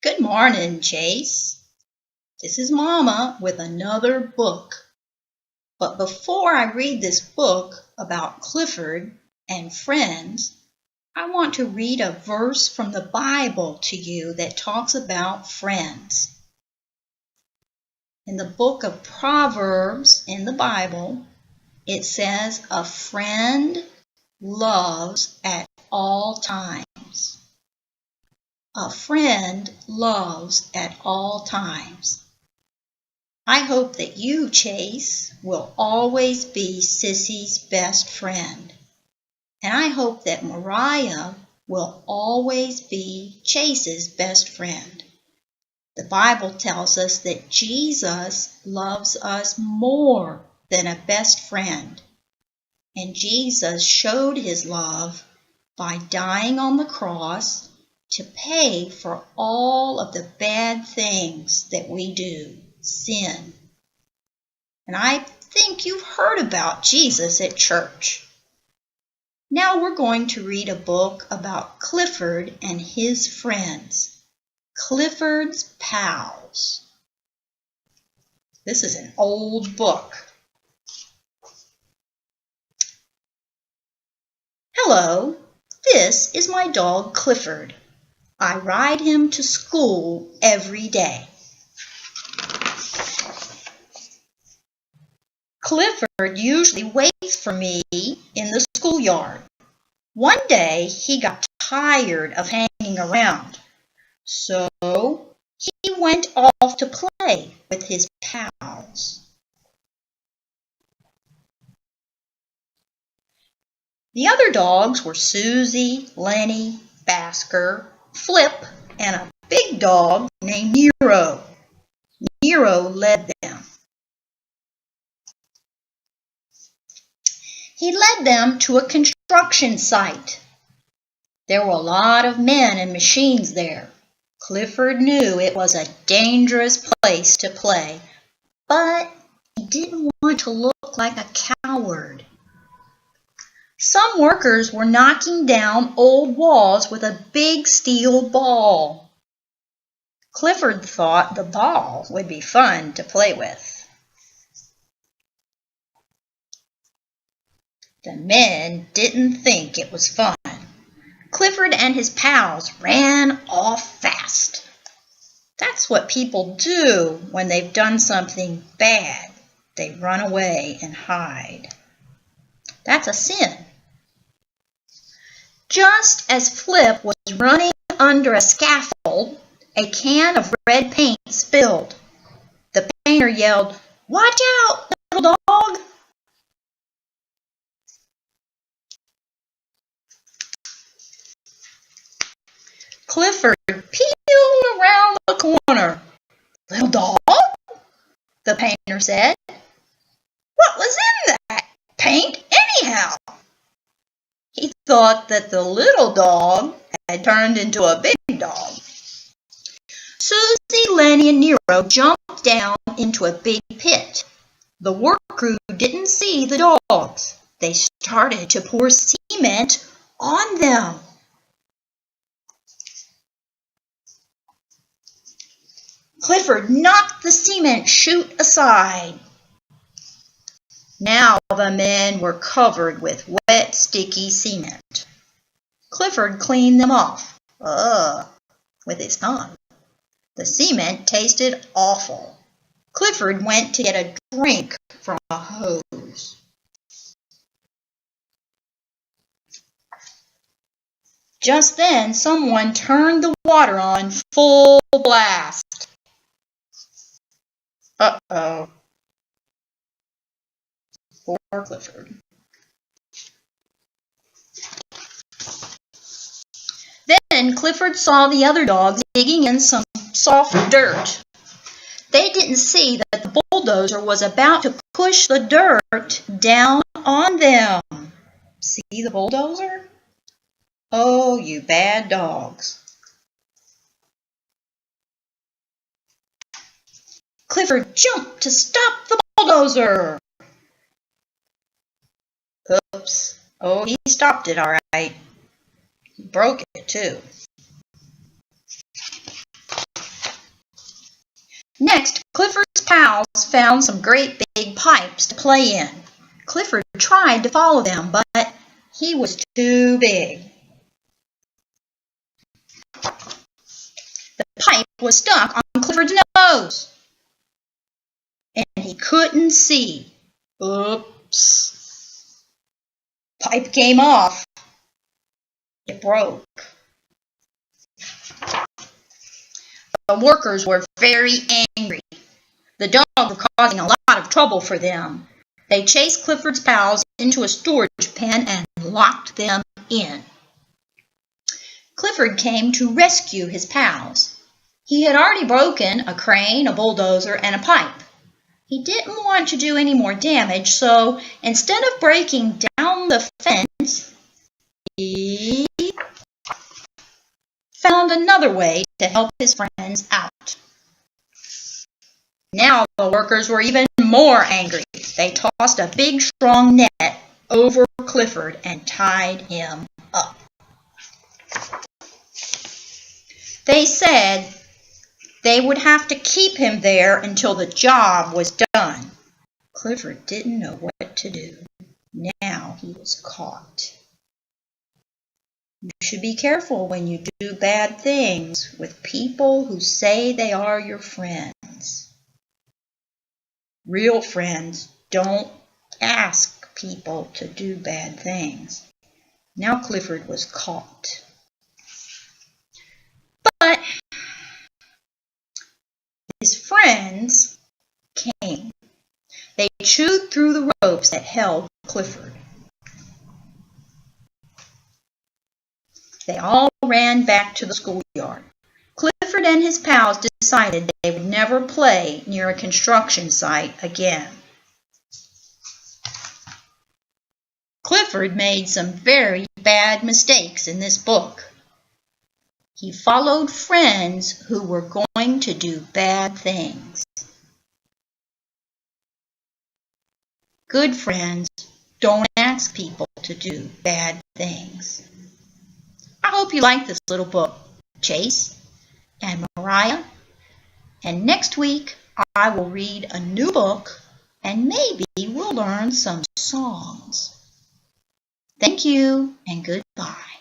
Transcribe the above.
Good morning, Chase. This is Mama with another book. But before I read this book about Clifford and friends, I want to read a verse from the Bible to you that talks about friends. In the book of Proverbs in the Bible, it says, "A friend loves at all times." A friend loves at all times. I hope that you, Chase, will always be Sissy's best friend. And I hope that Mariah will always be Chase's best friend. The Bible tells us that Jesus loves us more than a best friend. And Jesus showed his love by dying on the cross to pay for all of the bad things that we do, sin. And I think you've heard about Jesus at church. Now we're going to read a book about Clifford and his friends, Clifford's Pals. This is an old book. Hello, this is my dog Clifford. I ride him to school every day. Clifford usually waits for me in the schoolyard. One day he got tired of hanging around, so he went off to play with his pals. The other dogs were Susie, Lenny, Basker, Flip, and a big dog named Nero. Nero led them. He led them to a construction site. There were a lot of men and machines there. Clifford knew it was a dangerous place to play, but he didn't want to look like a coward. Some workers were knocking down old walls with a big steel ball. Clifford thought the ball would be fun to play with. The men didn't think it was fun. Clifford and his pals ran off fast. That's what people do when they've done something bad. They run away and hide. That's a sin. Just as Flip was running under a scaffold, a can of red paint spilled. The painter yelled, "Watch out, little dog!" Clifford peeled around the corner. "Little dog?" the painter said. "What was in that paint anyhow?" He thought that the little dog had turned into a big dog. Susie, Lenny, and Nero jumped down into a big pit. The work crew didn't see the dogs. They started to pour cement on them. Clifford knocked the cement chute aside. Now the men were covered with wet, sticky cement. Clifford cleaned them off, with his tongue. The cement tasted awful. Clifford went to get a drink from a hose. Just then, someone turned the water on full blast. Uh-oh. Poor Clifford. Then Clifford saw the other dogs digging in some soft dirt. They didn't see that the bulldozer was about to push the dirt down on them. See the bulldozer? Oh, you bad dogs. Clifford jumped to stop the bulldozer. Oops. Oh, he stopped it all right. He broke it too. Next, Clifford's pals found some great big pipes to play in. Clifford tried to follow them, but he was too big. The pipe was stuck on Clifford's nose, and he couldn't see. Oops. Pipe came off. It broke. The workers were very angry. The dog was causing a lot of trouble for them. They chased Clifford's pals into a storage pen and locked them in. Clifford came to rescue his pals. He had already broken a crane, a bulldozer, and a pipe. He didn't want to do any more damage, so instead of breaking down the fence, he found another way to help his friends out. Now the workers were even more angry. They tossed a big, strong net over Clifford and tied him up. They said they would have to keep him there until the job was done. Clifford didn't know what to do. Now he was caught. You should be careful when you do bad things with people who say they are your friends. Real friends don't ask people to do bad things. Now Clifford was caught. But his friends came. They chewed through the ropes that held Clifford. They all ran back to the schoolyard. Clifford and his pals decided they would never play near a construction site again. Clifford made some very bad mistakes in this book. He followed friends who were going to do bad things. Good friends don't ask people to do bad things. I hope you like this little book, Chase and Mariah. And next week, I will read a new book and maybe we'll learn some songs. Thank you and goodbye.